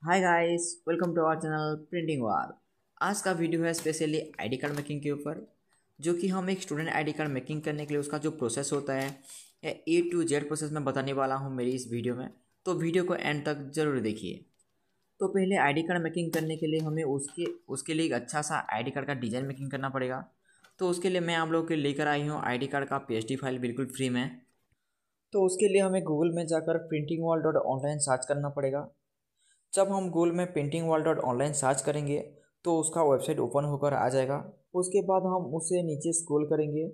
Hi guys, welcome to our channel Printing Wall. आज का video है स्पेशली आईडी कार्ड मेकिंग के ऊपर। जो कि हम एक स्टूडेंट आईडी कार्ड मेकिंग करने के लिए उसका जो प्रोसेस होता है या A to Z प्रोसेस मैं बताने वाला हूँ मेरी इस वीडियो में। तो वीडियो को एंड तक जरूर देखिए। तो पहले आईडी कार्ड मेकिंग करने के लिए हमें उसके उसके लिए एक अच्छा सा आईडी कार्ड का डिज़ाइन मेकिंग करना पड़ेगा। तो उसके लिए मैं आप लोगों के लेकर आई हूँ आईडी कार्ड का PSD फाइल बिल्कुल फ्री में। तो उसके लिए हमें गूगल में जाकर printingwall.online सर्च करना पड़ेगा। जब हम गूगल में printingwall.online सर्च करेंगे तो उसका वेबसाइट ओपन होकर आ जाएगा। उसके बाद हम उसे नीचे स्क्रॉल करेंगे।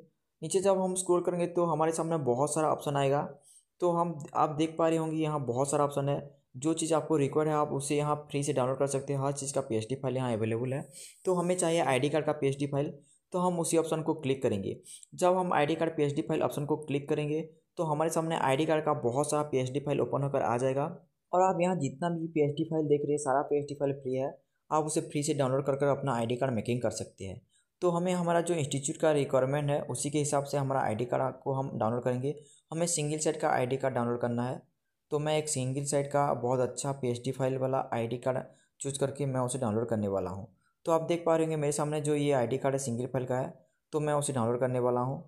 नीचे जब हम स्क्रॉल करेंगे तो हमारे सामने बहुत सारा ऑप्शन आएगा। तो हम आप देख पा रहे होंगे यहाँ बहुत सारा ऑप्शन है। जो चीज़ आपको रिक्वायर्ड है आप उसे यहाँ फ्री से डाउनलोड कर सकते हैं। हर चीज़ का PSD फाइल यहाँ अवेलेबल है। तो हमें चाहिए आईडी कार्ड का PSD फाइल, तो हम उसी ऑप्शन को क्लिक करेंगे। जब हम ID card PSD file option को क्लिक करेंगे तो हमारे सामने आईडी कार्ड का बहुत सारा PSD फाइल ओपन होकर आ जाएगा। और आप यहाँ जितना भी PSD फाइल देख रहे हैं सारा PSD फाइल फ्री है। आप उसे फ्री से डाउनलोड कर अपना आईडी कार्ड मेकिंग कर सकते हैं। तो हमें हमारा जो इंस्टीट्यूट का रिक्वायरमेंट है उसी के हिसाब से हमारा आईडी कार्ड को हम डाउनलोड करेंगे। हमें सिंगल साइड का आईडी कार्ड डाउनलोड करना है। तो मैं एक सिंगल साइड का बहुत अच्छा PSD फाइल वाला आईडी कार्ड चूज करके मैं उसे डाउनलोड करने वाला हूँ। तो आप देख पा रहे होंगे मेरे सामने जो ये आईडी कार्ड है सिंगल फाइल का है। तो मैं उसे डाउनलोड करने वाला हूँ।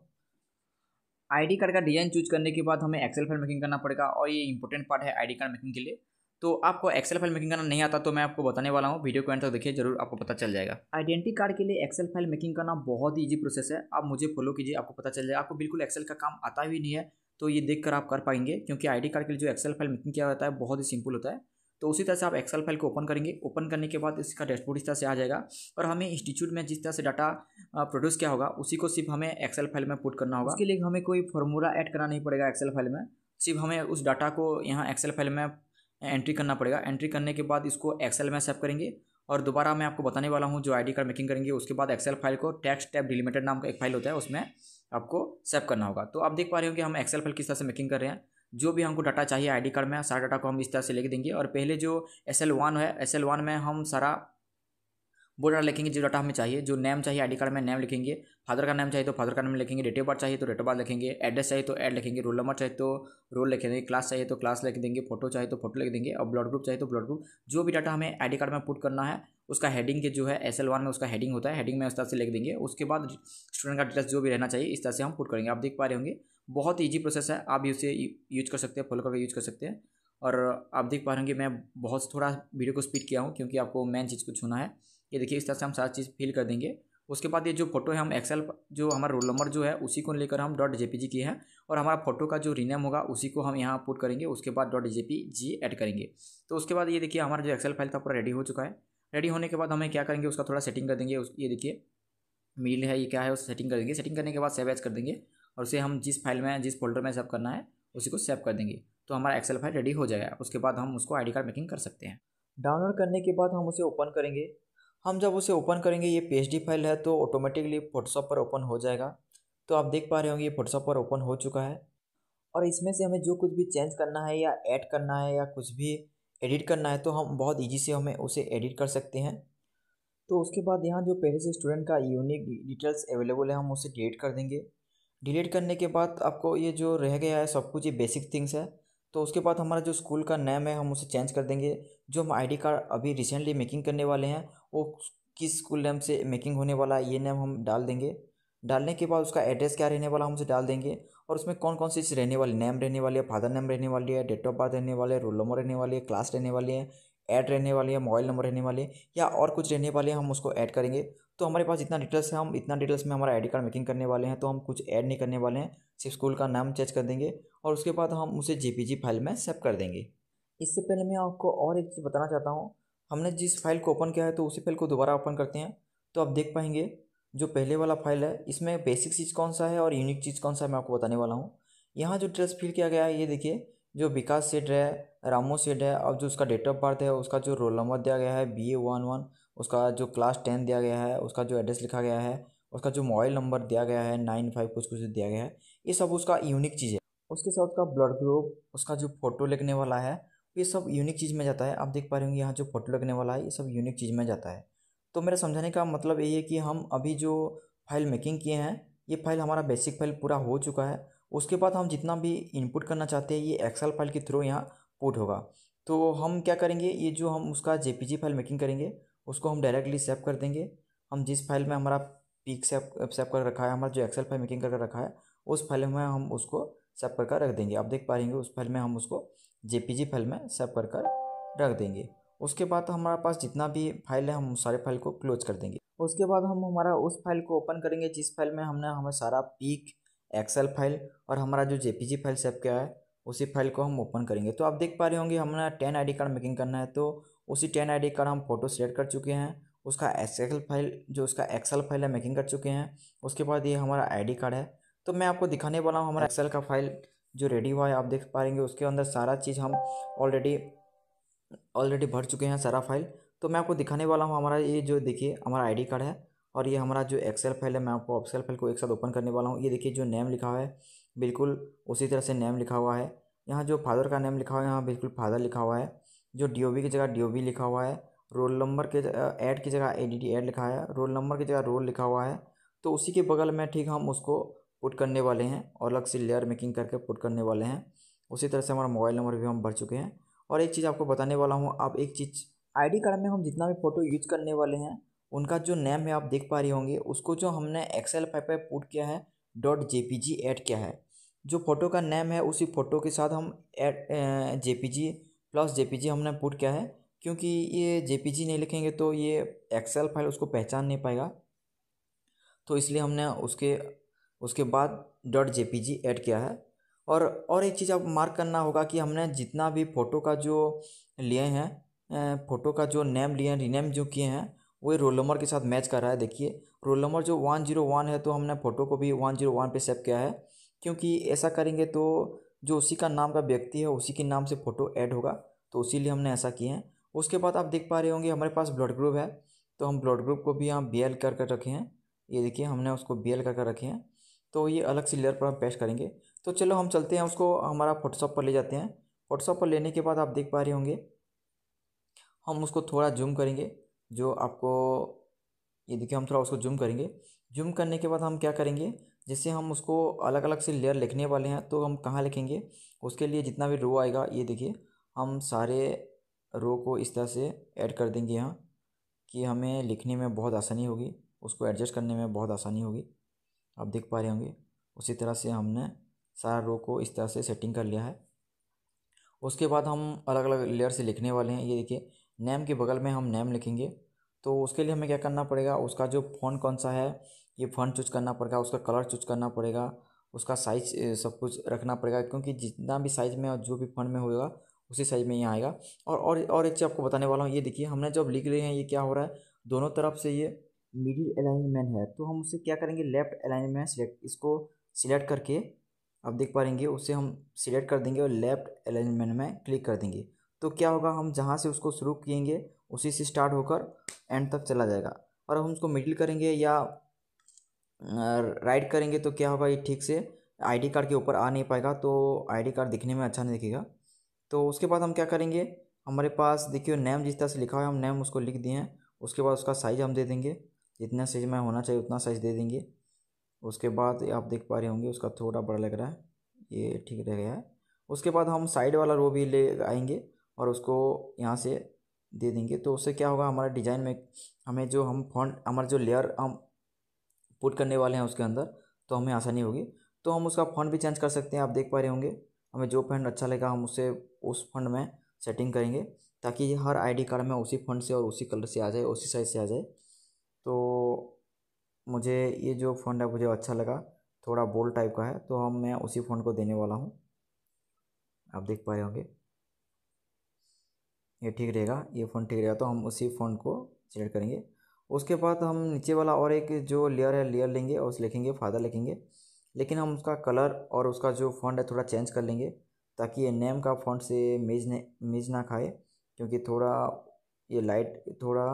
आईडी कार्ड का डिज़ाइन चूज करने के बाद हमें एक्सेल फाइल मेकिंग करना पड़ेगा और ये इंपॉर्टेंट पार्ट है आईडी कार्ड मेकिंग के लिए। तो आपको एक्सेल फाइल मेकिंग करना नहीं आता तो मैं आपको बताने वाला हूँ, वीडियो को एंड तक देखिए, जरूर आपको पता चल जाएगा। आइडेंटिटी कार्ड के लिए एक्सेल फाइल मेकिंग करना बहुत ही ईजी प्रोसेस है। आप मुझे फॉलो कीजिए, आपको पता चल जाएगा। आपको बिल्कुल एक्सेल का काम आता भी नहीं है तो ये देखकर आप कर पाएंगे, क्योंकि आईडी कार्ड के लिए जो एक्सेल फाइल मेकिंग किया जाता है बहुत ही सिंपल होता है। तो उसी तरह से आप एक्सेल फाइल को ओपन करेंगे। ओपन करने के बाद इसका डैशबोर्ड इस तरह से आ जाएगा और हमें इंस्टीट्यूट में जिस तरह से डाटा प्रोड्यूस किया होगा उसी को सिर्फ हमें एक्सेल फाइल में पुट करना होगा। उसके लिए हमें कोई फॉर्मूला ऐड करना नहीं पड़ेगा एक्सेल फाइल में। सिर्फ हमें उस डाटा को यहाँ एक्सेल फाइल में एंट्री करना पड़ेगा। एंट्री करने के बाद इसको एक्सेल में सेव करेंगे और दोबारा मैं आपको बताने वाला हूँ जो आईडी कार्ड मेकिंग करेंगे उसके बाद एक्सेल फाइल को टेक्स्ट टैब डिलिमिटेड नाम का एक फाइल होता है उसमें आपको सेव करना होगा। तो आप देख पा रहे हो कि हम एक्सेल फाइल किस तरह से मेकिंग कर रहे हैं। जो भी हमको डाटा चाहिए आईडी कार्ड में सारा डाटा को हम इस तरह से लिख देंगे और पहले जो SL1 है SL1 में हम सारा वो डाटा लिखेंगे जो डाटा हमें चाहिए। जो नेम चाहिए आईडी कार्ड में नेम लिखेंगे, फादर का नेम चाहिए तो फादर का नेम लिखेंगे, डेट ऑफ बर्थ चाहिए तो डेट ऑफ बर्थ लिखेंगे, एड्रेस चाहिए तो एड लिखेंगे, रोल नंबर चाहिए तो रोल लिख देंगे, क्लास चाहिए तो क्लास लिख देंगे, फोटो चाहिए तो फोटो लिख देंगे और ब्लड ग्रुप चाहिए तो ब्लड ग्रुप। जो भी डाटा हमें आईडी कार्ड में पुट करना है उसका हेडिंग के जो है SL1 में उसका हेडिंग होता है, हेडिंग में उस तरह से लिख देंगे। उसके बाद स्टूडेंट का डिटेल्स जो भी रहना चाहिए इस तरह से हम पुट करेंगे। आप देख पा रहे होंगे बहुत ईजी प्रोसेस है, आप इसे यूज कर सकते हैं, फॉलो करके यूज कर सकते हैं। और आप देख पा रहे होंगे मैं बहुत थोड़ा वीडियो को स्पीड किया हूँ क्योंकि आपको मेन चीज़ को छूना है। ये देखिए इस तरह से हम सारी चीज़ फिल कर देंगे। उसके बाद ये जो फोटो है हम एक्सेल जो हमारा रोल नंबर जो है उसी को लेकर हम .jpg किए हैं और हमारा फोटो का जो रीनेम होगा उसी को हम यहाँ पुट करेंगे। उसके बाद .jpg ऐड करेंगे। तो उसके बाद ये देखिए हमारा जो एक्सेल फाइल था पूरा रेडी हो चुका है। रेडी होने के बाद हमें क्या करेंगे उसका थोड़ा सेटिंग कर देंगे। ये देखिए मिडिल है, ये क्या है उसे सेटिंग कर देंगे। सेटिंग करने के बाद सेव एज कर देंगे और उसे हम जिस फाइल में जिस फोल्डर में सेव करना है उसी को सेव कर देंगे। तो हमारा एक्सेल फाइल रेडी हो जाएगा। उसके बाद हम उसको आईडी कार्ड मेकिंग कर सकते हैं। डाउनलोड करने के बाद हम उसे ओपन करेंगे। हम जब उसे ओपन करेंगे ये PSD फाइल है तो ऑटोमेटिकली फोटोशॉप पर ओपन हो जाएगा। तो आप देख पा रहे होंगे ये फोटोशॉप पर ओपन हो चुका है और इसमें से हमें जो कुछ भी चेंज करना है या ऐड करना है या कुछ भी एडिट करना है तो हम बहुत ईजी से हमें उसे एडिट कर सकते हैं। तो उसके बाद यहाँ जो पहले से स्टूडेंट का यूनिक डिटेल्स अवेलेबल है हम उसे डिलीट कर देंगे। डिलीट करने के बाद आपको ये जो रह गया है सब कुछ ये बेसिक थिंग्स है। तो उसके बाद हमारा जो स्कूल का नेम है हम उसे चेंज कर देंगे। जो हम आईडी कार्ड अभी रिसेंटली मेकिंग करने वाले हैं वो किस स्कूल नेम से मेकिंग होने वाला है ये नेम हम डाल देंगे। डालने के बाद उसका एड्रेस क्या रहने वाला हम उसे डाल देंगे और उसमें कौन कौन सी चीज़ रहने वाली, नेम रहने वाली है, फादर नेम रहने वाली है, डेट ऑफ बर्थ रहने वाले है, रोल नंबर रहने वाली है, क्लास रहने वाली है, ऐड रहने वाली है, मोबाइल नंबर रहने वाली है या और कुछ रहने वाले हैं हम उसको ऐड करेंगे। तो हमारे पास इतना डिटेल्स है, हम इतना डिटेल्स में हमारा आईडी कार्ड मेकिंग करने वाले हैं तो हम कुछ ऐड नहीं करने वाले हैं, सिर्फ स्कूल का नाम चेंज कर देंगे और उसके बाद हम उसे JPG फाइल में सेव कर देंगे। इससे पहले मैं आपको और एक चीज़ बताना चाहता हूँ। हमने जिस फाइल को ओपन किया है तो उसी फाइल को दोबारा ओपन करते हैं। तो आप देख पाएंगे जो पहले वाला फाइल है इसमें बेसिक चीज़ कौन सा है और यूनिक चीज़ कौन सा है मैं आपको बताने वाला हूँ। यहाँ जो डिटेल्स फिल किया गया है ये देखिए, जो विकास सेठ है, रामू सेठ है और जो उसका डेट ऑफ बर्थ है, उसका जो रोल नंबर दिया गया है BA11, उसका जो क्लास 10 दिया गया है, उसका जो एड्रेस लिखा गया है, उसका जो मोबाइल नंबर दिया गया है 95 कुछ कुछ दिया गया है, ये सब उसका यूनिक चीज़ है। उसके साथ उसका ब्लड ग्रुप, उसका जो फोटो लिखने वाला है ये सब यूनिक चीज़ में जाता है। आप देख पा रहे होंगे यहाँ जो फोटो लगने वाला है ये सब यूनिक चीज़ में जाता है। तो मेरा समझाने का मतलब यही है कि हम अभी जो फाइल मेकिंग किए हैं ये फाइल हमारा बेसिक फाइल पूरा हो चुका है। उसके बाद हम जितना भी इनपुट करना चाहते हैं ये एक्सेल फाइल के थ्रू यहाँ पुट होगा। तो हम क्या करेंगे, ये जो हम उसका जेपीजी फाइल मेकिंग करेंगे उसको हम डायरेक्टली सेव कर देंगे। हम जिस फाइल में हमारा पीक सेव कर रखा है, हमारा जो एक्सेल फाइल मेकिंग करके रखा है उस फाइल में हम उसको सेव कर रख देंगे। आप देख पाएंगे उस फाइल में हम उसको जेपीजी फाइल में सेव कर रख देंगे। उसके बाद हमारे पास जितना भी फाइल है हम सारे फाइल को क्लोज कर देंगे। उसके बाद हम हमारा उस फाइल को ओपन करेंगे जिस फाइल में हमने हमें सारा पीक एक्सेल फाइल और हमारा जो जेपीजी फाइल सेव किया है उसी फाइल को हम ओपन करेंगे। तो आप देख पा रहे होंगे हमने 10 आईडी कार्ड मेकिंग करना है, तो उसी 10 आईडी कार्ड हम फोटो सिलेक्ट कर चुके हैं। उसका एक्सेल फाइल जो उसका एक्सेल फाइल है मेकिंग कर चुके हैं। उसके बाद ये हमारा आईडी कार्ड है। तो मैं आपको दिखाने वाला हूँ हमारा एक्सेल का फाइल जो रेडी हुआ है। आप देख पाएंगे उसके अंदर सारा चीज़ हम ऑलरेडी भर चुके हैं सारा फाइल। तो मैं आपको दिखाने वाला हूँ हमारा ये जो देखिए हमारा आईडी कार्ड है और ये हमारा जो एक्सेल फाइल है। मैं आपको एक्सेल फाइल को एक साथ ओपन करने वाला हूँ। ये देखिए जो नेम लिखा हुआ है बिल्कुल उसी तरह से नेम लिखा हुआ है। यहाँ जो फादर का नेम लिखा हुआ है यहाँ बिल्कुल फादर लिखा हुआ है। जो डीओबी की जगह डीओबी लिखा हुआ है। रोल नंबर के ऐड की जगह एडीडी ऐड लिखा है। रोल नंबर की जगह रोल लिखा हुआ है। तो उसी के बगल में ठीक हम उसको पुट करने वाले हैं और अलग से लेयर मेकिंग करके पुट करने वाले हैं। उसी तरह से हमारा मोबाइल नंबर भी हम भर चुके हैं। और एक चीज़ आपको बताने वाला हूँ, आप एक चीज़ आईडी कार्ड में हम जितना भी फ़ोटो यूज करने वाले हैं उनका जो नेम है आप देख पा रहे होंगे उसको जो हमने एक्सेल फाइल पे पुट किया है .jpg ऐड किया है। जो फ़ोटो का नेम है उसी फ़ोटो के साथ हम ऐड जेपीजी प्लस जेपीजी हमने पुट किया है, क्योंकि ये जेपीजी नहीं लिखेंगे तो ये एक्सेल फाइल उसको पहचान नहीं पाएगा। तो इसलिए हमने उसके बाद .jpg ऐड किया है। और एक चीज़ आप मार्क करना होगा कि हमने जितना भी फ़ोटो का जो लिए हैं फ़ोटो का जो नेम लिए हैं रीनेम जो किए हैं वो रोल नंबर के साथ मैच कर रहा है। देखिए रोल नंबर जो 101 है तो हमने फ़ोटो को भी 101 पे सेव किया है, क्योंकि ऐसा करेंगे तो जो उसी का नाम का व्यक्ति है उसी के नाम से फ़ोटो ऐड होगा। तो इसीलिए हमने ऐसा किया है। उसके बाद आप देख पा रहे होंगे हमारे पास ब्लड ग्रुप है, तो हम ब्लड ग्रुप को भी यहाँ BL कर रखे हैं। ये देखिए हमने उसको BL कर रखे हैं। तो ये अलग से लेयर पर हम पेस्ट करेंगे। तो चलो हम चलते हैं उसको हमारा फोटोशॉप पर ले जाते हैं। फोटोशॉप पर लेने के बाद आप देख पा रहे होंगे हम उसको थोड़ा जूम करेंगे। जो आपको ये देखिए हम थोड़ा उसको जूम करेंगे। जूम करने के बाद हम क्या करेंगे, जैसे हम उसको अलग अलग से लेयर लिखने वाले हैं तो हम कहाँ लिखेंगे, उसके लिए जितना भी रो आएगा ये देखिए हम सारे रो को इस तरह से ऐड कर देंगे यहाँ, कि हमें लिखने में बहुत आसानी होगी, उसको एडजस्ट करने में बहुत आसानी होगी। आप देख पा रहे होंगे उसी तरह से हमने सारा रो को इस तरह से सेटिंग कर लिया है। उसके बाद हम अलग अलग लेयर से लिखने वाले हैं। ये देखिए नेम के बगल में हम नेम लिखेंगे। तो उसके लिए हमें क्या करना पड़ेगा, उसका जो फ़ॉन्ट कौन सा है ये फ़ॉन्ट चूज करना पड़ेगा, उसका कलर चूज करना पड़ेगा, उसका साइज सब कुछ रखना पड़ेगा, क्योंकि जितना भी साइज़ में और जो भी फ़ॉन्ट में होगा उसी साइज़ में यहाँ आएगा। और एक चीज़ आपको बताने वाला हूँ, ये देखिए हमने जब लिख रहे हैं ये क्या हो रहा है, दोनों तरफ से ये मिडिल अलाइनमेंट है। तो हम उससे क्या करेंगे, लेफ़्ट अलाइनमेंट सेलेक्ट इसको सिलेक्ट करके आप देख पाएंगे उसे हम सिलेक्ट कर देंगे और लेफ़्ट अलाइनमेंट में क्लिक कर देंगे। तो क्या होगा, हम जहाँ से उसको शुरू किएंगे उसी से स्टार्ट होकर एंड तक चला जाएगा। और हम उसको मिडिल करेंगे या राइट करेंगे तो क्या होगा, ये ठीक से आईडी कार्ड के ऊपर आ नहीं पाएगा, तो आईडी कार्ड दिखने में अच्छा नहीं दिखेगा। तो उसके बाद हम क्या करेंगे, हमारे पास देखिए नेम जिस तरह से लिखा हुआ है हम नेम उसको लिख दिए हैं। उसके बाद उसका साइज़ हम दे देंगे, जितना साइज में होना चाहिए उतना साइज़ दे देंगे। उसके बाद आप देख पा रहे होंगे उसका थोड़ा बड़ा लग रहा है, ये ठीक रह गया है। उसके बाद हम साइड वाला रो भी ले आएंगे और उसको यहाँ से दे देंगे। तो उससे क्या होगा, हमारा डिज़ाइन में हमें जो हम फॉन्ट हमारा जो लेयर हम पुट करने वाले हैं उसके अंदर तो हमें आसानी होगी। तो हम उसका फॉन्ट भी चेंज कर सकते हैं। आप देख पा रहे होंगे हमें जो फॉन्ट अच्छा लगेगा हम उससे उस फॉन्ट में सेटिंग करेंगे, ताकि ये हर आईडी कार्ड में उसी फॉन्ट से और उसी कलर से आ जाए, उसी साइज से आ जाए। तो मुझे ये जो फ़ॉन्ट है मुझे अच्छा लगा, थोड़ा बोल्ड टाइप का है, तो मैं उसी फ़ॉन्ट को देने वाला हूँ। आप देख पा रहे होंगे ये ठीक रहेगा, ये फ़ॉन्ट ठीक रहेगा, तो हम उसी फ़ॉन्ट को सिलेक्ट करेंगे। उसके बाद हम नीचे वाला और एक जो लेयर है लेयर लेंगे और उस लिखेंगे फादर लिखेंगे, लेकिन हम उसका कलर और उसका जो फ़ॉन्ट है थोड़ा चेंज कर लेंगे, ताकि ये नेम का फ़ॉन्ट से मेज ना खाए, क्योंकि थोड़ा ये लाइट थोड़ा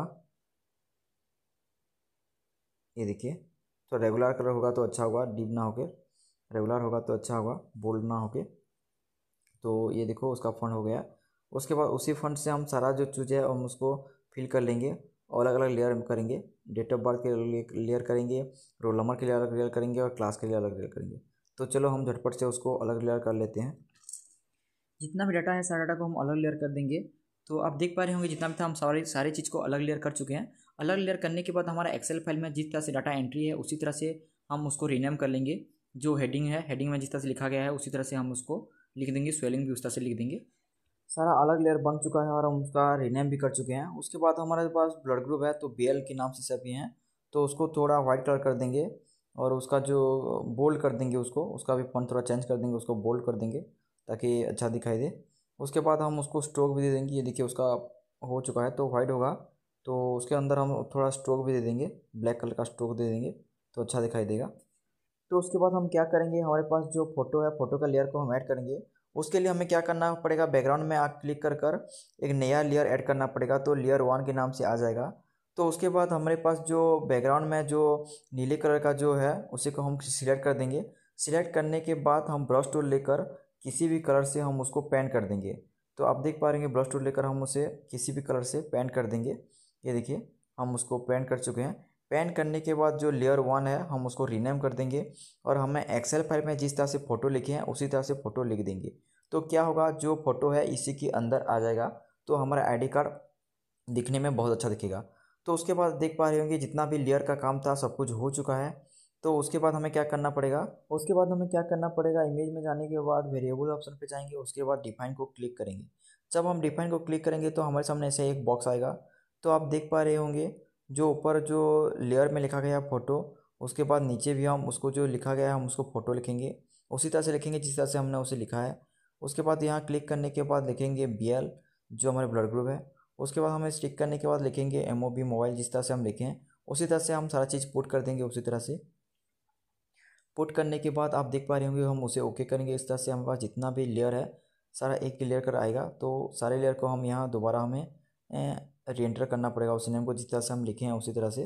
ये देखिए तो रेगुलर कलर होगा तो अच्छा होगा, डीप ना होके रेगुलर होगा तो अच्छा होगा, बोल्ड ना होके। तो ये देखो उसका फ़ॉन्ट हो गया। उसके बाद उसी फ़ॉन्ट से हम सारा जो चीज़ है हम उसको फिल कर लेंगे और अलग अलग लेयर करेंगे। डेट ऑफ बर्थ के लिए लेयर करेंगे, रोल नंबर के लिए अलग लेयर करेंगे और क्लास के लिए अलग लेयर करेंगे। तो चलो हम झटपट से उसको अलग लेयर कर लेते हैं। जितना भी डाटा है सारा डाटा को हम अलग लेयर कर देंगे। तो आप देख पा रहे होंगे जितना भी था हम सारे चीज़ को अलग लेयर कर चुके हैं। अलग लेयर करने के बाद हमारा एक्सेल फाइल में जिस तरह से डाटा एंट्री है उसी तरह से हम उसको रीनेम कर लेंगे। जो हेडिंग है, हेडिंग में जिस तरह से लिखा गया है उसी तरह से हम उसको लिख देंगे, स्वेलिंग भी उस तरह से लिख देंगे। सारा अलग लेयर बन चुका है और हम उसका रीनेम भी कर चुके हैं। उसके बाद हमारे पास ब्लड ग्रुप है तो BL के नाम से सभी हैं, तो उसको थोड़ा वाइट कलर कर देंगे और उसका जो बोल्ड कर देंगे, उसका भी फॉन्ट थोड़ा चेंज कर देंगे, उसको बोल्ड कर देंगे ताकि अच्छा दिखाई दे। उसके बाद हम उसको स्ट्रोक भी दे देंगे। ये देखिए उसका हो चुका है तो वाइट होगा, तो उसके अंदर हम थोड़ा स्ट्रोक भी दे देंगे, ब्लैक कलर का स्ट्रोक दे देंगे तो अच्छा दिखाई देगा। तो उसके बाद हम क्या करेंगे, हमारे पास जो फोटो है, फोटो का लेयर को हम ऐड करेंगे। उसके लिए हमें क्या करना पड़ेगा, बैकग्राउंड में आप क्लिक कर कर एक नया लेयर ऐड करना पड़ेगा, तो लेयर 1 के नाम से आ जाएगा। तो उसके बाद हमारे पास जो बैकग्राउंड में जो नीले कलर का जो है उसी को हम सिलेक्ट कर देंगे। सिलेक्ट करने के बाद हम ब्रश टूल लेकर किसी भी कलर से हम उसको पेंट कर देंगे। तो आप देख पा रहे हैं ब्रश टूल लेकर हम उसे किसी भी कलर से पेंट कर देंगे। ये देखिए हम उसको पेंट कर चुके हैं। पेंट करने के बाद जो लेयर 1 है हम उसको रीनेम कर देंगे और हमें एक्सेल फाइल में जिस तरह से फ़ोटो लिखे हैं उसी तरह से फ़ोटो लिख देंगे। तो क्या होगा, जो फ़ोटो है इसी के अंदर आ जाएगा, तो हमारा आईडी कार्ड दिखने में बहुत अच्छा दिखेगा। तो उसके बाद देख पा रहे होंगे जितना भी लेयर का काम था सब कुछ हो चुका है। तो उसके बाद हमें क्या करना पड़ेगा, इमेज में जाने के बाद वेरिएबल ऑप्शन पे जाएंगे। उसके बाद डिफाइन को क्लिक करेंगे। जब हम डिफाइन को क्लिक करेंगे तो हमारे सामने ऐसे एक बॉक्स आएगा। तो आप देख पा रहे होंगे जो ऊपर जो लेयर में लिखा गया फ़ोटो, उसके बाद नीचे भी हम उसको जो लिखा गया है हम उसको फ़ोटो लिखेंगे, उसी तरह से लिखेंगे जिस तरह से हमने उसे लिखा है। उसके बाद यहाँ क्लिक करने के बाद लिखेंगे BL जो हमारे ब्लड ग्रुप है। उसके बाद हमें स्टिक करने के बाद लिखेंगे MOB मोबाइल, जिस तरह से हम लिखे हैं उसी तरह से हम सारा चीज़ पुट कर देंगे। उसी तरह से पुट करने के बाद आप देख पा रहे होंगे हम उसे ओके करेंगे। इस तरह से हमारे पास जितना भी लेयर है सारा एक लेयर कर आएगा। तो सारे लेयर को हम यहाँ दोबारा हमें री एंटर करना पड़ेगा उसी नेम को जिस तरह से हम लिखे हैं उसी तरह से।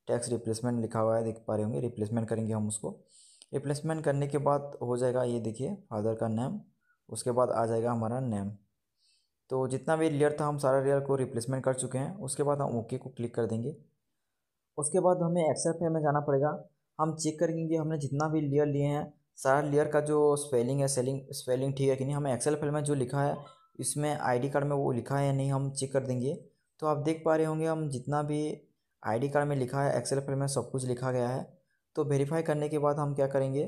टैक्स रिप्लेसमेंट लिखा हुआ है, देख पा रहे होंगे, रिप्लेसमेंट करेंगे हम उसको। रिप्लेसमेंट करने के बाद हो जाएगा, ये देखिए फादर का नेम, उसके बाद आ जाएगा हमारा नेम। तो जितना भी लेयर था हम सारा लेयर को रिप्लेसमेंट कर चुके हैं। उसके बाद हम ओके को क्लिक कर देंगे। उसके बाद हमें एक्सेल फाइल में जाना पड़ेगा। हम चेक करेंगे हमने जितना भी लेयर लिए हैं सारा लेयर का जो स्पेलिंग है, स्पेलिंग ठीक है कि नहीं। हमें एक्सेल फाइल में जो लिखा है इसमें आईडी कार्ड में वो लिखा है या नहीं हम चेक कर देंगे। तो आप देख पा रहे होंगे हम जितना भी आईडी कार्ड में लिखा है एक्सेल फाइल में सब कुछ लिखा गया है। तो वेरीफाई करने के बाद हम क्या करेंगे,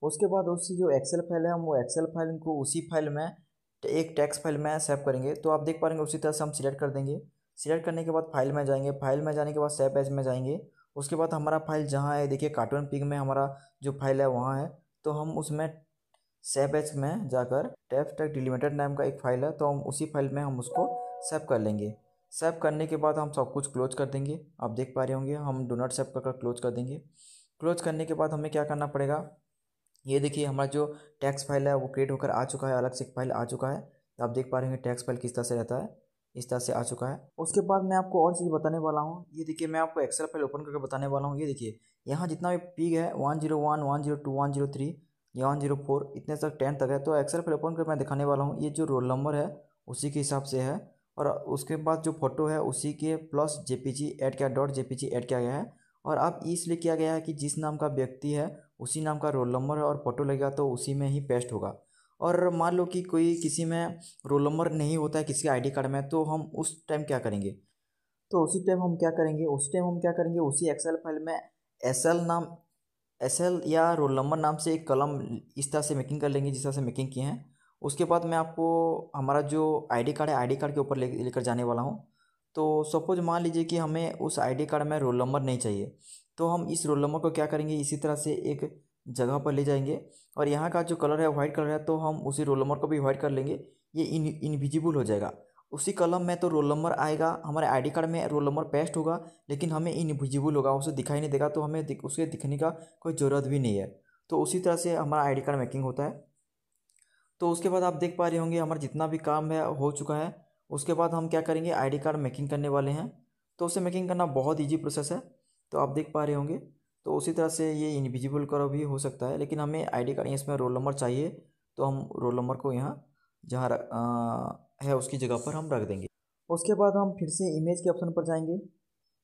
उसके बाद उसी जो एक्सेल फाइल है हम वो एक्सेल फाइल को उसी फाइल में एक टेक्स्ट फाइल में सेव करेंगे। तो आप देख पाएंगे उसी तरह से हम सिलेक्ट कर देंगे। सिलेक्ट करने के बाद फाइल में जाएंगे, फाइल में जाने के बाद सेव एज में जाएंगे। उसके बाद हमारा फाइल जहाँ है देखिए कार्टून पिग में हमारा जो फाइल है वहाँ है, तो हम उसमें सेव एज में जाकर टेक्स्ट टेक डिलीमिटेड नाम का एक फ़ाइल है तो हम उसी फाइल में हम उसको सेव कर लेंगे। सेव करने के बाद हम सब कुछ क्लोज कर देंगे। आप देख पा रहे होंगे हम डो नॉट सेव कर क्लोज कर देंगे। क्लोज करने के बाद हमें क्या करना पड़ेगा, ये देखिए हमारा जो टेक्स्ट फाइल है वो क्रिएट होकर आ चुका है, अलग से एक फाइल आ चुका है। तो आप देख पा रहे हैं टेक्स्ट फाइल किस तरह से रहता है, इस तरह से आ चुका है। उसके बाद मैं आपको और चीज़ बताने वाला हूँ। ये देखिए मैं आपको एक्सेल फाइल ओपन करके बताने वाला हूँ। ये देखिए यहाँ जितना भी पिग है 101, 102, 103 या 104 इतने तक 10 तक है। तो एक्सेल फाइल ओपन कर मैं दिखाने वाला हूँ। ये जो रोल नंबर है उसी के हिसाब से है और उसके बाद जो फोटो है उसी के प्लस JPG ऐड किया, .jpg ऐड किया गया है। और अब इसलिए किया गया है कि जिस नाम का व्यक्ति है उसी नाम का रोल नंबर है और फोटो लगेगा तो उसी में ही पेस्ट होगा। और मान लो कि कोई किसी में रोल नंबर नहीं होता है किसी आईडी कार्ड में, तो हम उस टाइम क्या करेंगे, उसी एक्सेल फाइल में एस एल या रोल नंबर नाम से एक कलम इस तरह से मेकिंग कर लेंगे जिस तरह से मेकिंग किए हैं। उसके बाद मैं आपको हमारा जो आईडी कार्ड है आईडी कार्ड के ऊपर लेकर जाने वाला हूँ। तो सपोज मान लीजिए कि हमें उस आईडी कार्ड में रोल नंबर नहीं चाहिए, तो हम इस रोल नंबर को क्या करेंगे, इसी तरह से एक जगह पर ले जाएंगे और यहाँ का जो कलर है वाइट कलर है तो हम उसी रोल नंबर को भी वाइट कर लेंगे। ये इनविजिबल हो जाएगा। उसी कलम में तो रोल नंबर आएगा, हमारे आईडी कार्ड में रोल नंबर पेस्ट होगा लेकिन हमें इनविजिबल होगा, उसे दिखाई नहीं देगा, तो हमें उसे दिखने का कोई ज़रूरत भी नहीं है। तो उसी तरह से हमारा आईडी कार्ड मेकिंग होता है। तो उसके बाद आप देख पा रहे होंगे हमारा जितना भी काम है हो चुका है। उसके बाद हम क्या करेंगे, आईडी कार्ड मेकिंग करने वाले हैं। तो उसे मेकिंग करना बहुत ईजी प्रोसेस है, तो आप देख पा रहे होंगे। तो उसी तरह से ये इनविजिबल कलर भी हो सकता है लेकिन हमें आईडी कार्ड इसमें रोल नंबर चाहिए, तो हम रोल नंबर को यहाँ जहाँ है उसकी जगह पर हम रख देंगे। उसके बाद हम फिर से इमेज के ऑप्शन पर जाएंगे।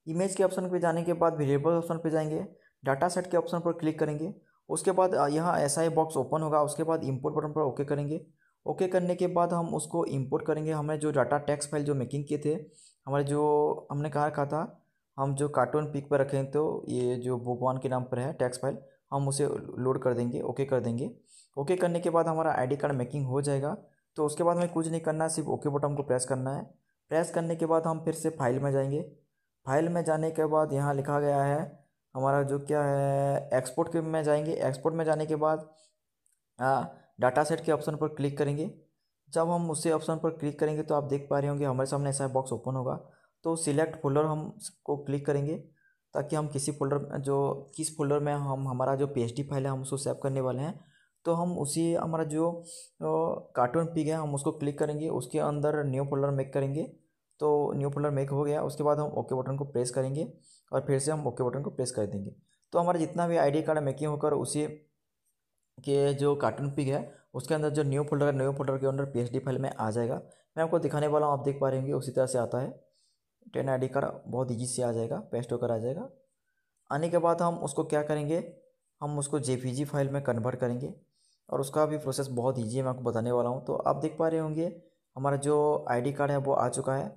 इमेज के ऑप्शन पर जाने के बाद वेरिएबल ऑप्शन पर जाएंगे, डाटा सेट के ऑप्शन पर क्लिक करेंगे। उसके बाद यहाँ SI बॉक्स ओपन होगा। उसके बाद इंपोर्ट बटन पर ओके करेंगे। ओके करने के बाद हम उसको इंपोर्ट करेंगे। हमें जो डाटा टेक्स्ट फाइल जो मेकिंग किए थे, हमारे जो हमने कहा था हम जो कार्टून पिक पर रखें, तो ये जो बुक 1 के नाम पर है टेक्स्ट फाइल, हम उसे लोड कर देंगे, ओके कर देंगे। ओके करने के बाद हमारा आईडी कार्ड मेकिंग हो जाएगा। तो उसके बाद हमें कुछ नहीं करना है, सिर्फ ओके बटन को प्रेस करना है। प्रेस करने के बाद हम फिर से फाइल में जाएंगे। फाइल में जाने के बाद यहाँ लिखा गया है हमारा जो क्या है, एक्सपोर्ट के में जाएंगे। एक्सपोर्ट में जाने के बाद डाटा सेट के ऑप्शन पर क्लिक करेंगे। जब हम उसी ऑप्शन पर क्लिक करेंगे तो आप देख पा रहे होंगे हमारे सामने ऐसा बॉक्स ओपन होगा। तो सिलेक्ट फोल्डर हम को क्लिक करेंगे, ताकि हम किस फोल्डर में हम हमारा जो पीएचडी फाइल है हम उसको सेव करने वाले हैं। तो हम उसी हमारा जो कार्टून पिग है हम उसको क्लिक करेंगे, उसके अंदर न्यू फोल्डर मेक करेंगे। तो न्यू फोल्डर मेक हो गया, उसके बाद हम ओके बटन को प्रेस करेंगे और फिर से हम ओके बटन को प्रेस कर देंगे। तो हमारा जितना भी आईडी कार्ड मेकिंग होकर उसी के जो कार्टून पिग है उसके अंदर जो न्यू फोल्डर है, न्यू फोल्डर के अंदर पीएचडी फाइल में आ जाएगा। मैं आपको दिखाने वाला हूँ, आप देख पा रहे होंगे उसी तरह से आता है। 10 आईडी कार्ड बहुत ईजी से आ जाएगा, पेस्ट होकर आ जाएगा। आने के बाद हम उसको क्या करेंगे, हम उसको जेपीजी फाइल में कन्वर्ट करेंगे, और उसका भी प्रोसेस बहुत ईजी है, मैं आपको बताने वाला हूँ। तो आप देख पा रहे होंगे हमारा जो आईडी कार्ड है वो आ चुका है।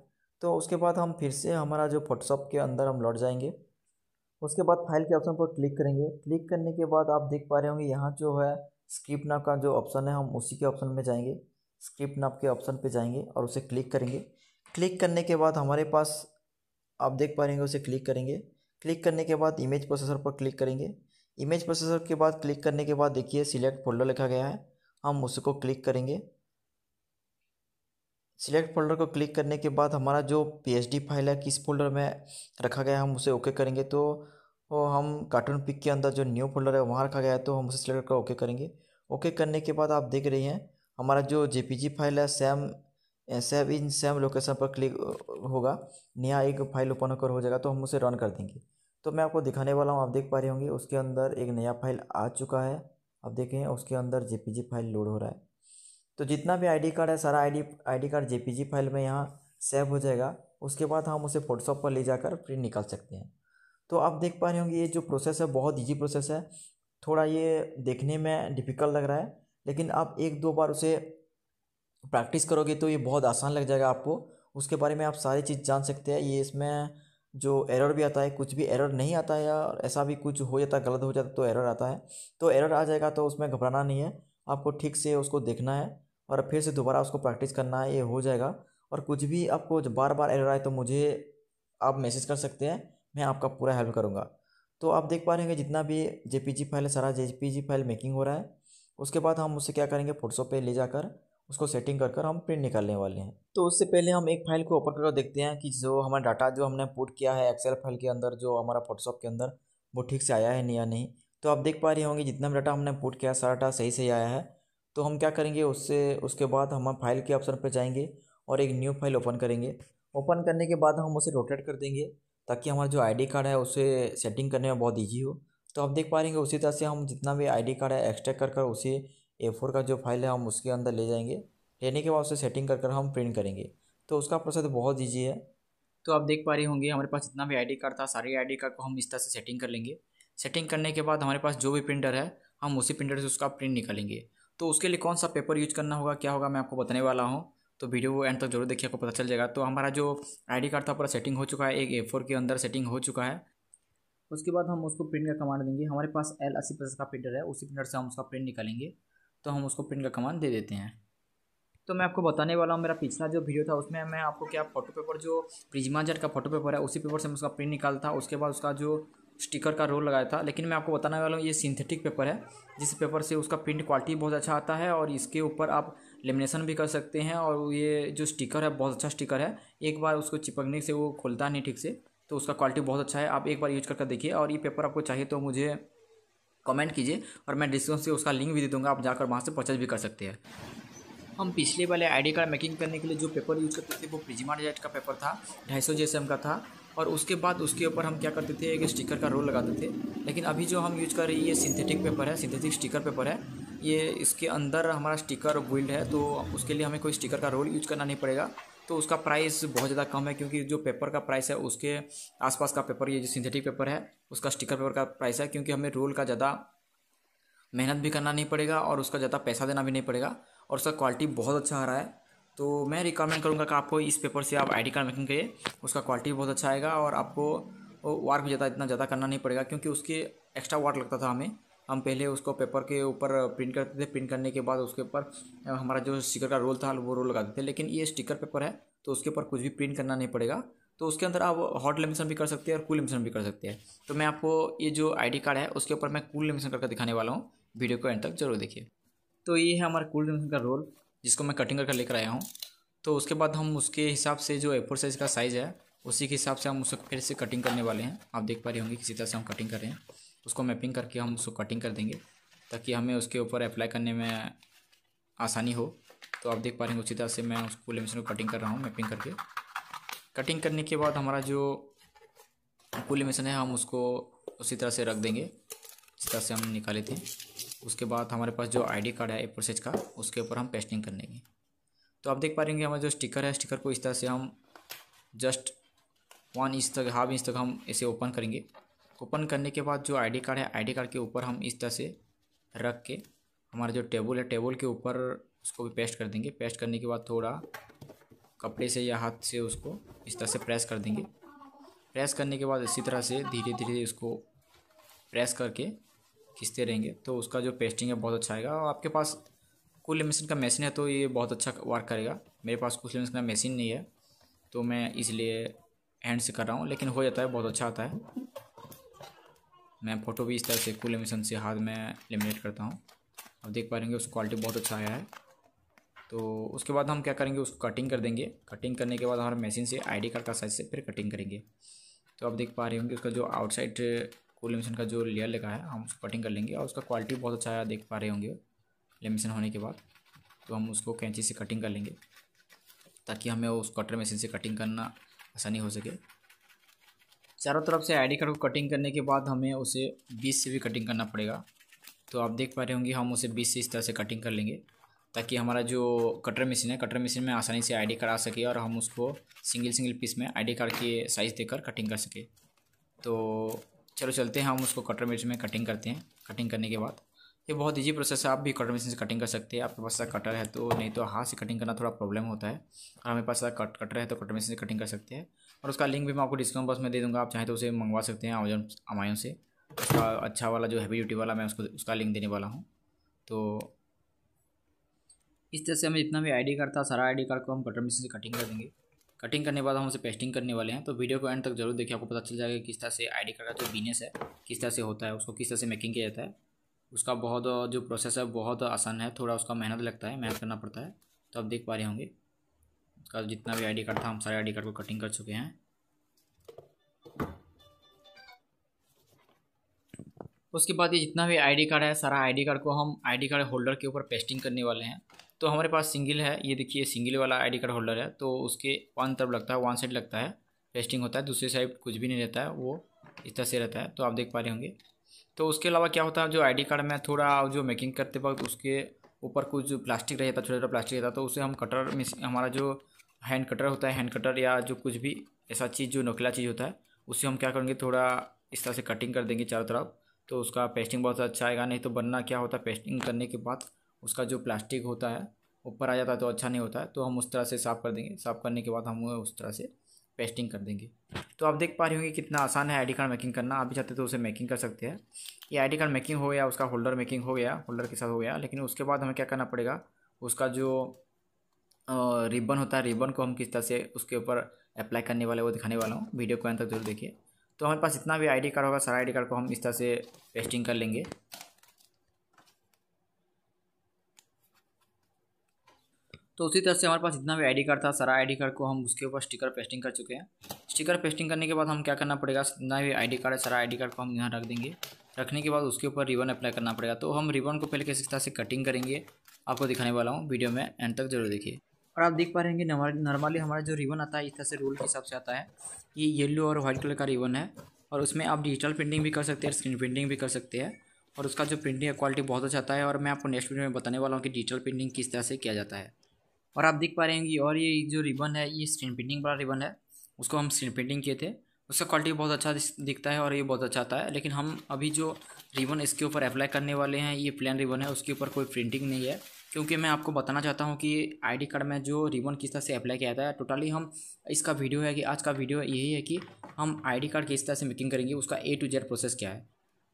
तो उसके बाद हम फिर से हमारा जो फोटोशॉप के अंदर हम लौट जाएंगे। उसके बाद फाइल के ऑप्शन पर क्लिक करेंगे। क्लिक करने के बाद आप देख पा रहे होंगे यहाँ जो है स्क्रिप्ट नाम का जो ऑप्शन है, हम उसी के ऑप्शन में जाएंगे। स्क्रिप्ट नाम के ऑप्शन पे जाएंगे और उसे क्लिक करेंगे। क्लिक करने के बाद हमारे पास आप देख पा रहे होंगे, उसे क्लिक करेंगे। क्लिक करने के बाद इमेज प्रोसेसर पर क्लिक करेंगे। इमेज प्रोसेसर के बाद क्लिक करने के बाद देखिए सिलेक्ट फोल्डर लिखा गया है, हम उसको क्लिक करेंगे। सिलेक्ट फोल्डर को क्लिक करने के बाद हमारा जो पीएचडी फाइल है किस फोल्डर में रखा गया है हम उसे ओके करेंगे। तो वो हम कार्टून पिक के अंदर जो न्यू फोल्डर है वहाँ रखा गया है, तो हम उसे सिलेक्ट कर ओके करेंगे। ओके करने के बाद आप देख रही हैं हमारा जो जेपीजी फाइल है सेम इन सेम लोकेशन पर क्लिक होगा, नया एक फाइल ओपन होकर हो जाएगा, तो हम उसे रन कर देंगे। तो मैं आपको दिखाने वाला हूँ, आप देख पा रहे होंगे उसके अंदर एक नया फाइल आ चुका है। आप देखें उसके अंदर जेपीजी फाइल लोड हो रहा है। तो जितना भी आईडी कार्ड है सारा आईडी कार्ड जेपीजी फाइल में यहाँ सेव हो जाएगा। उसके बाद हम उसे फोटोशॉप पर ले जाकर प्रिंट निकाल सकते हैं। तो आप देख पा रहे होंगे ये जो प्रोसेस है बहुत इजी प्रोसेस है। थोड़ा ये देखने में डिफ़िकल्ट लग रहा है, लेकिन आप 1-2 बार उसे प्रैक्टिस करोगे तो ये बहुत आसान लग जाएगा आपको। उसके बारे में आप सारी चीज़ जान सकते हैं। ये इसमें जो एरर भी आता है, कुछ भी एरर नहीं आता है या ऐसा भी कुछ हो जाता है, गलत हो जाता है तो एरर आता है। तो एरर आ जाएगा तो उसमें घबराना नहीं है, आपको ठीक से उसको देखना है और फिर से दोबारा उसको प्रैक्टिस करना है, ये हो जाएगा। और कुछ भी आपको जब बार बार एरर आए तो मुझे आप मैसेज कर सकते हैं, मैं आपका पूरा हेल्प करूँगा। तो आप देख पा रहे हैं जितना भी जेपीजी फाइल है सारा जेपीजी फाइल मेकिंग हो रहा है। उसके बाद हम उसे क्या करेंगे, फोटोशॉप पे ले जाकर उसको सेटिंग कर हम प्रिंट निकालने वाले हैं। तो उससे पहले हम एक फाइल को ओपन करके देखते हैं कि जो हमारा डाटा जो हमने पुट किया है एक्सेल फाइल के अंदर, जो हमारा फोटोशॉप के अंदर, वो ठीक से आया है नहीं या नहीं। तो आप देख पा रहे होंगे जितना भी डाटा हमने पुट किया सारा डाटा सही से आया है। तो हम क्या करेंगे उसके बाद हम फाइल के ऑप्शन पर जाएंगे और एक न्यू फाइल ओपन करेंगे। ओपन करने के बाद हम उसे रोटेट कर देंगे, ताकि हमारा जो आईडी कार्ड है उसे सेटिंग करने में बहुत ईजी हो। तो आप देख पा रहे हैं उसी तरह से हम जितना भी आईडी कार्ड है एक्सट्रैक्ट कर उसी A4 का जो फाइल है हम उसके अंदर ले जाएंगे। लेने के बाद उसे सेटिंग कर हम प्रिंट करेंगे। तो उसका प्रोसेस बहुत ईजी है। तो आप देख पा रहे होंगे हमारे पास जितना भी आईडी कार्ड था सारे आईडी कार्ड को हम इस तरह से सेटिंग कर लेंगे। सेटिंग करने के बाद हमारे पास जो भी प्रिंटर है हम उसी प्रिंटर से उसका प्रिंट निकालेंगे। तो उसके लिए कौन सा पेपर यूज करना होगा, क्या होगा, मैं आपको बताने वाला हूँ। तो वीडियो को एंड तक जरूर देखिए, आपको पता चल जाएगा। तो हमारा जो आईडी कार्ड था पूरा सेटिंग हो चुका है, एक A4 के अंदर सेटिंग हो चुका है। उसके बाद हम उसको प्रिंट का कमांड देंगे। हमारे पास L80+ का प्रिंटर है, उसी प्रिंटर से हम उसका प्रिंट निकालेंगे। तो हम उसको प्रिंट का कमांड दे देते हैं। तो मैं आपको बताने वाला हूँ, मेरा पिछला जो वीडियो था उसमें मैं आपको क्या फोटो पेपर जो प्रिज्मा जेट का फोटो पेपर है उसी पेपर से मैं उसका प्रिंट निकालता था, उसके बाद उसका जो स्टिकर का रोल लगाया था। लेकिन मैं आपको बताने वाला हूँ ये सिंथेटिक पेपर है, जिस पेपर से उसका प्रिंट क्वालिटी बहुत अच्छा आता है और इसके ऊपर आप लेमिनेशन भी कर सकते हैं। और ये जो स्टिकर है बहुत अच्छा स्टिकर है, एक बार उसको चिपकने से वो खुलता नहीं ठीक से, तो उसका क्वालिटी बहुत अच्छा है। आप एक बार यूज करके देखिए, और ये पेपर आपको चाहिए तो मुझे कमेंट कीजिए और मैं डिस्क्रिप्शन से उसका लिंक भी दे दूँगा, आप जाकर वहाँ से परचेज भी कर सकते हैं। हम पिछले वाले आईडी कार्ड मेकिंग करने के लिए जो पेपर यूज़ करते थे वो प्रिज्मा जेट का पेपर था, 250 GSM का था। और उसके बाद उसके ऊपर हम क्या करते थे, एक स्टिकर का रोल लगाते थे। लेकिन अभी जो हम यूज़ कर रहे हैं ये सिंथेटिक पेपर है, सिंथेटिक स्टिकर पेपर है। ये इसके अंदर हमारा स्टिकर बिल्ड है, तो उसके लिए हमें कोई स्टिकर का रोल यूज करना नहीं पड़ेगा। तो उसका प्राइस बहुत ज़्यादा कम है, क्योंकि जो पेपर का प्राइस है उसके आसपास का पेपर, ये जो सिंथेटिक पेपर है उसका स्टिकर पेपर का प्राइस है, क्योंकि हमें रोल का ज़्यादा मेहनत भी करना नहीं पड़ेगा और उसका ज़्यादा पैसा देना भी नहीं पड़ेगा और उसका क्वालिटी बहुत अच्छा आ रहा है। तो मैं रिकमेंड करूँगा कि आपको इस पेपर से आप आईडी कार्ड मेकिंग करिए, उसका क्वालिटी बहुत अच्छा आएगा और आपको वर्क भी इतना ज़्यादा करना नहीं पड़ेगा, क्योंकि उसके एक्स्ट्रा वर्क लगता था हमें। हम पहले उसको पेपर के ऊपर प्रिंट करते थे, प्रिंट करने के बाद उसके ऊपर हमारा जो स्टिकर का रोल था वो रोल लगाते थे, लेकिन ये स्टिकर पेपर है तो उसके ऊपर कुछ भी प्रिंट करना नहीं पड़ेगा। तो उसके अंदर आप हॉट लेमिनेशन भी कर सकते हैं और कूल लेमिनेशन भी कर सकते हैं। तो मैं आपको ये जो आईडी कार्ड है उसके ऊपर मैं कूल लेमिनेशन करके दिखाने वाला हूँ, वीडियो को एंड तक जरूर देखिए। तो ये है हमारा कूल लेमिनेशन का रोल जिसको मैं कटिंग करके लेकर आया हूँ। तो उसके बाद हम उसके हिसाब से जो A4 साइज़ का साइज़ है उसी के हिसाब से हम उसको फिर से कटिंग करने वाले हैं। आप देख पा रहे होंगे किसी तरह से हम कटिंग कर रहे हैं, उसको मैपिंग करके हम उसको कटिंग कर देंगे ताकि हमें उसके ऊपर अप्लाई करने में आसानी हो। तो आप देख पा रहे हैं उसी तरह से मैं उसको लेमिनेशन को कटिंग कर रहा हूँ मैपिंग करके। कटिंग करने के बाद हमारा जो कूल लेमिनेशन है हम उसको उसी तरह से रख देंगे जिस तरह से हम निकाले थे। उसके बाद हमारे पास जो आईडी कार्ड है A4 साइज़ का उसके ऊपर हम पेस्टिंग कर लेंगे। तो आप देख पा रहे हमारा जो स्टिकर है, स्टिकर को इस तरह से हम जस्ट 1 इंच तक, हाफ इंच तक हम इसे ओपन करेंगे। ओपन करने के बाद जो आईडी कार्ड है, आईडी कार्ड के ऊपर हम इस तरह से रख के हमारा जो टेबल है, टेबल के ऊपर उसको भी पेस्ट कर देंगे। पेस्ट करने के बाद थोड़ा कपड़े से या हाथ से उसको इस तरह से प्रेस कर देंगे। प्रेस करने के बाद इसी तरह से धीरे धीरे इसको प्रेस करके खींचते रहेंगे तो उसका जो पेस्टिंग है बहुत अच्छा आएगा। और आपके पास कूल लेमिनेशन का मशीन है तो ये बहुत अच्छा वर्क करेगा। मेरे पास कूल लेमिनेशन का मशीन नहीं है तो मैं इसलिए हैंड से कर रहा हूँ, लेकिन हो जाता है, बहुत अच्छा आता है। मैं फ़ोटो भी इस तरह से कूल लेमिनेशन से हाथ में लेमिनेट करता हूँ। अब देख पाएंगे उसकी क्वालिटी बहुत अच्छा आया है। तो उसके बाद हम क्या करेंगे, उसको कटिंग कर देंगे। कटिंग करने के बाद हमारे मशीन से आईडी कार्ड का साइज से फिर कटिंग करेंगे। तो आप देख पा रहे होंगे उसका जो आउटसाइड कूल लेमिनेशन का जो लेयर लगा है हम उसको कटिंग कर लेंगे और उसका क्वालिटी बहुत अच्छा आया, देख पा रहे होंगे लेमिनेशन होने के बाद। तो हम उसको कैंची से कटिंग कर लेंगे ताकि हमें उस कटर मशीन से कटिंग करना आसानी हो सके। चारों तरफ से आईडी कार्ड को कटिंग करने के बाद हमें उसे 20 से भी कटिंग करना पड़ेगा। तो आप देख पा रहे होंगे हम उसे 20 से इस तरह से कटिंग कर लेंगे ताकि हमारा जो कटर मशीन है, कटर मशीन में आसानी से आईडी कार्ड आ सके और हम उसको सिंगल सिंगल पीस में आईडी कार्ड के साइज़ देकर कटिंग कर सके। तो चलो चलते हैं, हम उसको कटर मशीन में कटिंग करते हैं। कटिंग करने के बाद ये बहुत इजी प्रोसेस है, आप भी कटर मशीन से कटिंग कर सकते हैं। आपके पास कटर है तो, नहीं तो हाथ से कटिंग करना थोड़ा प्रॉब्लम होता है। और हमारे पास कटर है तो कटर मशीन से कटिंग कर सकते हैं। और उसका लिंक भी मैं आपको डिस्क्रिप्शन बॉक्स में दे दूँगा, आप चाहें तो उसे मंगवा सकते हैं अमेज़न से। उसका अच्छा वाला जो हैवी ड्यूटी वाला मैं उसका लिंक देने वाला हूँ। तो इस तरह से हमें जितना भी आईडी कार्ड था सारा आईडी कार्ड को हम कटर मशीन से कटिंग कर देंगे। कटिंग करने के बाद हम उसे पेस्टिंग करने वाले हैं। तो वीडियो को एंड तक जरूर देखिए, आपको पता चल जाएगा किस तरह से आईडी कार्ड का जो बिजनेस है किस तरह से होता है, उसको किस तरह से मेकिंग किया जाता है। उसका बहुत जो प्रोसेस है बहुत आसान है, थोड़ा उसका मेहनत लगता है, मेहनत करना पड़ता है। तो आप देख पा रहे होंगे उसका जितना भी आईडी कार्ड था हम सारे आईडी कार्ड को कटिंग कर चुके हैं। उसके बाद ये जितना भी आईडी कार्ड है सारा आईडी कार्ड को हम आईडी कार्ड होल्डर के ऊपर पेस्टिंग करने वाले हैं। तो हमारे पास सिंगल है, ये देखिए सिंगल वाला आईडी कार्ड होल्डर है। तो उसके वन तरफ लगता है, वन साइड लगता है पेस्टिंग होता है, दूसरी साइड कुछ भी नहीं रहता है, वो इस तरह से रहता है। तो आप देख पा रहे होंगे। तो उसके अलावा क्या होता है, जो आईडी कार्ड में थोड़ा जो मेकिंग करते वक्त उसके ऊपर कुछ प्लास्टिक रह जाता है, छोटा छोटा प्लास्टिक रहता है, तो उसे हम कटर में हमारा जो हैंड कटर होता है, हैंड कटर या जो कुछ भी ऐसा चीज़ जो नोकीला चीज़ होता है उससे हम क्या करेंगे, थोड़ा इस तरह से कटिंग कर देंगे चारों तरफ। तो उसका पेस्टिंग बहुत अच्छा आएगा। नहीं तो बनना क्या होता है, पेस्टिंग करने के बाद उसका जो प्लास्टिक होता है ऊपर आ जाता है तो अच्छा नहीं होता है। तो हम उस तरह से साफ़ कर देंगे, साफ़ करने के बाद हम उस तरह से पेस्टिंग कर देंगे। तो आप देख पा रहे होंगे कितना आसान है आईडी कार्ड मेकिंग करना। आप भी चाहते तो उसे मेकिंग कर सकते हैं। ये आईडी कार्ड मेकिंग हो गया, उसका होल्डर मेकिंग हो गया, होल्डर के साथ हो गया। लेकिन उसके बाद हमें क्या करना पड़ेगा, उसका जो रिबन होता है, रिबन को हम किस तरह से उसके ऊपर अप्लाई करने वाले वो दिखाने वाला हूँ। वीडियो को अंत तक जरूर देखिए। तो हमारे पास जितना भी आईडी कार्ड होगा सारा आईडी कार्ड को हम इस तरह से पेस्टिंग कर लेंगे। तो उसी तरह से हमारे पास जितना भी आईडी कार्ड था सारा आईडी कार्ड को हम उसके ऊपर स्टिकर पेस्टिंग कर चुके हैं। स्टिकर पेस्टिंग करने के बाद हम क्या करना पड़ेगा, जितना भी आईडी कार्ड है सारा आईडी कार्ड को हम यहाँ रख देंगे। रखने के बाद उसके ऊपर रिबन अप्लाई करना पड़ेगा। तो हम रिबन को पहले किस तरह से कटिंग करेंगे आपको दिखाने वाला हूँ, वीडियो में एंड तक जरूर देखिए। और आप देख पा रहे हैं नॉर्मली हमारा जो रिबन आता है इस तरह से रोल के हिसाब से आता है। ये येलो और वाइट कलर का रिबन है और उसमें आप डिजिटल प्रिंटिंग भी कर सकते हैं, स्क्रीन प्रिंटिंग भी कर सकते हैं। और उसका जो प्रिंटिंग क्वालिटी बहुत अच्छा आता है। और मैं आपको नेक्स्ट वीडियो में बताने वाला हूँ कि डिजिटल प्रिंटिंग किस तरह से किया जाता है। और आप देख पा रहे हैं कि और ये जो रिबन है ये स्क्रीन प्रिंटिंग वाला रिबन है, उसको हम स्क्रीन प्रिंटिंग किए थे उसका क्वालिटी बहुत अच्छा दिखता है और ये बहुत अच्छा आता है। लेकिन हम अभी जो रिबन इसके ऊपर अप्लाई करने वाले हैं, ये प्लेन रिबन है, उसके ऊपर कोई प्रिंटिंग नहीं है, क्योंकि मैं आपको बताना चाहता हूँ कि आईडी कार्ड में जो रिबन किस तरह से अप्लाई किया जाता है। टोटली हम इसका वीडियो है कि आज का वीडियो यही है कि हम आईडी कार्ड किस तरह से मेकिंग करेंगे, उसका A to Z प्रोसेस क्या है।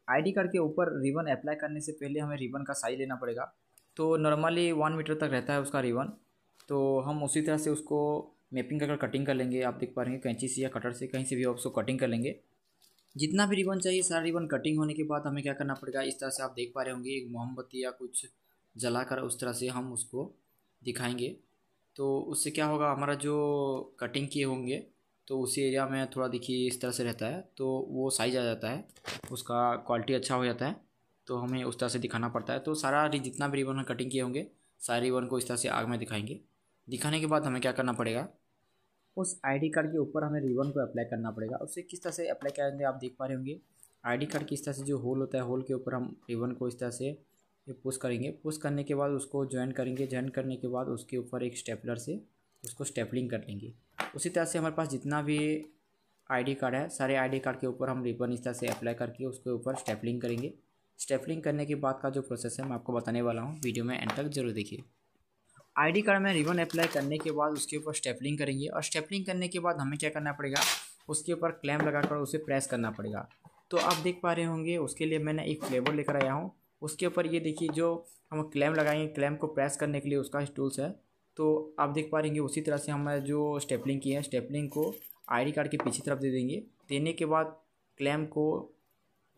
आईडी कार्ड के ऊपर रिबन अप्लाई करने से पहले हमें रिबन का साइज लेना पड़ेगा। तो नॉर्मली 1 मीटर तक रहता है उसका रिबन, तो हम उसी तरह से उसको मैपिंग कर कटिंग कर लेंगे। आप देख पा रहे हैं कैंची से या कटर से कहीं से भी आप उसको कटिंग कर लेंगे। जितना भी रिबन चाहिए सारा रिबन कटिंग होने के बाद हमें क्या करना पड़ेगा, इस तरह से आप देख पा रहे होंगे एक मोमबत्ती या कुछ जलाकर उस तरह से हम उसको दिखाएंगे। तो उससे क्या होगा, हमारा जो कटिंग किए होंगे तो उसी एरिया में थोड़ा देखिए इस तरह से रहता है, तो वो साइज आ जाता है, उसका क्वालिटी अच्छा हो जाता है। तो हमें उस तरह से दिखाना पड़ता है। तो सारा जितना भी रिबन कटिंग किए होंगे सारे रिबन को इस तरह से आग में दिखाएंगे। दिखाने के बाद हमें क्या करना पड़ेगा, उस आईडी कार्ड के ऊपर हमें रिबन को अप्लाई करना पड़ेगा। उससे किस तरह से अप्लाई करेंगे आप देख पा रहे होंगे। आईडी कार्ड की इस तरह से जो होल होता है, होल के ऊपर हम रिबन को इस तरह से ये पुश करेंगे। पुश करने के बाद उसको ज्वाइन करेंगे। ज्वाइन करने के बाद उसके ऊपर एक स्टेपलर से उसको स्टेपलिंग कर लेंगे। उसी तरह से हमारे पास जितना भी आईडी कार्ड है, सारे आईडी कार्ड के ऊपर हम रिबन इस तरह से अप्लाई करके उसके ऊपर स्टेपलिंग करेंगे। स्टेपलिंग करने के बाद का जो प्रोसेस है मैं आपको बताने वाला हूँ, वीडियो में एंड तक जरूर देखिए। आईडी कार्ड में रिबन अप्लाई करने के बाद उसके ऊपर स्टेपलिंग करेंगे और स्टेपलिंग करने के बाद हमें क्या करना पड़ेगा, उसके ऊपर क्लैंप लगाकर उसे प्रेस करना पड़ेगा। तो आप देख पा रहे होंगे उसके लिए मैंने एक फ्लेवर लेकर आया हूँ। उसके ऊपर ये देखिए जो हम क्लैंप लगाएंगे, क्लैंप को प्रेस करने के लिए उसका टूल्स है। तो आप देख पा रहे उसी तरह से हमें जो स्टेपलिंग की है, स्टेपलिंग को आईडी कार्ड के पीछे तरफ दे देंगे। देने के बाद क्लैंप को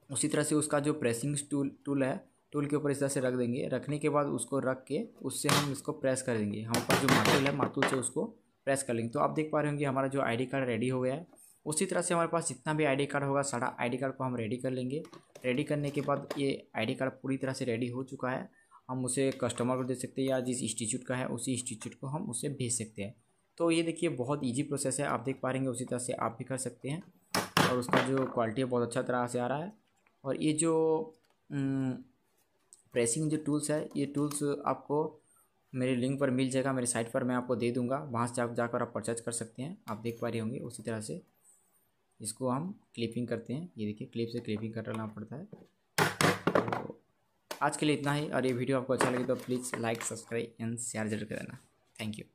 उसी तरह से उसका जो प्रेसिंग टूल है, टूल के ऊपर इस तरह से रख देंगे। रखने के बाद उसको रख के उससे हम इसको प्रेस कर देंगे। हमारे पास जो मार्तुल है, मार्तुल से उसको प्रेस कर लेंगे। तो आप देख पा रहे होंगे हमारा जो आईडी कार्ड रेडी हो गया है। उसी तरह से हमारे पास जितना भी आईडी कार्ड होगा सारा आईडी कार्ड को हम रेडी कर लेंगे। रेडी करने के बाद ये आईडी कार्ड पूरी तरह से रेडी हो चुका है। हम उसे कस्टमर को दे सकते हैं या जिस इंस्टीट्यूट का है उसी इंस्टीट्यूट को हम उसे भेज सकते हैं। तो ये देखिए बहुत ईजी प्रोसेस है, आप देख पा रहे उसी तरह से आप भी कर सकते हैं। और उसका जो क्वालिटी है बहुत अच्छा तरह से आ रहा है। और ये जो प्रेसिंग जो टूल्स है, ये टूल्स आपको मेरे लिंक पर मिल जाएगा, मेरे साइट पर मैं आपको दे दूंगा, वहाँ से आप जाकर आप परचेज कर सकते हैं। आप देख पा रहे होंगे उसी तरह से इसको हम क्लिपिंग करते हैं। ये देखिए क्लिप से क्लिपिंग करना पड़ता है। तो आज के लिए इतना ही। और ये वीडियो आपको अच्छा लगे तो please like, subscribe and share जरूर कर देना। Thank you.